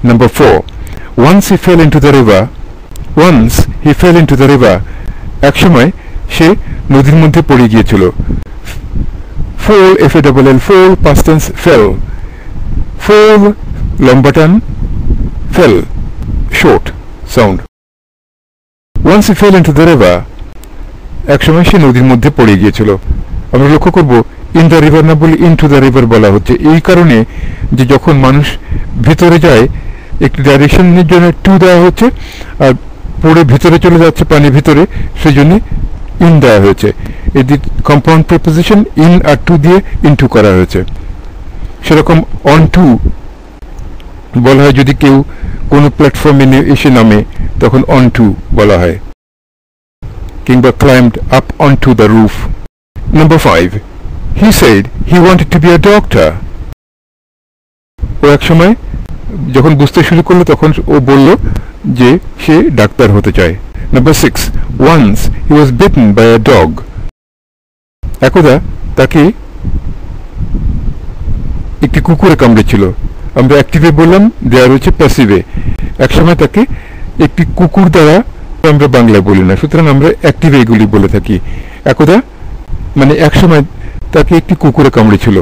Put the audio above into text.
Number 4. Once he fell into the river. Once he fell into the river. এক সময় সে নদীর মধ্যে পড়ে গিয়েছিল. Fall, F-A-L-L, fall, past tense, fell. Fall, লম্বা টান, fell, short sound. Once he fell into the river. এক সময় সে নদীর মধ্যে পড়ে গিয়েছিল. আমরা লক্ষ্য করব ইন দ্য রিভার না বলে ইনটু দ্য রিভার বলা হচ্ছে, এই কারণে যে যখন মানুষ ভিতরে যায় একটি ডাইরেকশনের জন্য টু দেওয়া হচ্ছে, আর পড়ে ভিতরে চলে যাচ্ছে পানির ভিতরে, সেই জন্য ইন দেওয়া হয়েছে. এটি কম্পাউন্ড প্রিপোজিশন ইন আর টু দিয়ে ইনটু করা হয়েছে. সেরকম অন টু বলা হয় যদি কেউ কোনো প্ল্যাটফর্মে এসে নামে, তখন অন টু বলা হয়, কিংবা climbed up onto the roof. Number 5. He said he wanted to be a doctor. ও এক সময় যখন বুঝতে শুরু করলো তখন ও বলল যে সে ডাক্তার হতে চায়. Number 6. Once he was bitten by a dog. একদা তাকে একটি কুকুরে কামড়েছিল. আমরা অ্যাক্টিভে বললাম, দেওয়া রয়েছে প্যাসিভে. এক সময় তাকে একটি কুকুর দ্বারা, আমরা বাংলায় বলি না, সুতরাং আমরা অ্যাক্টিভে এগুলি বলে থাকি. একদা মানে এক সময় তাকে একটি কুকুরে কামড়েছিল.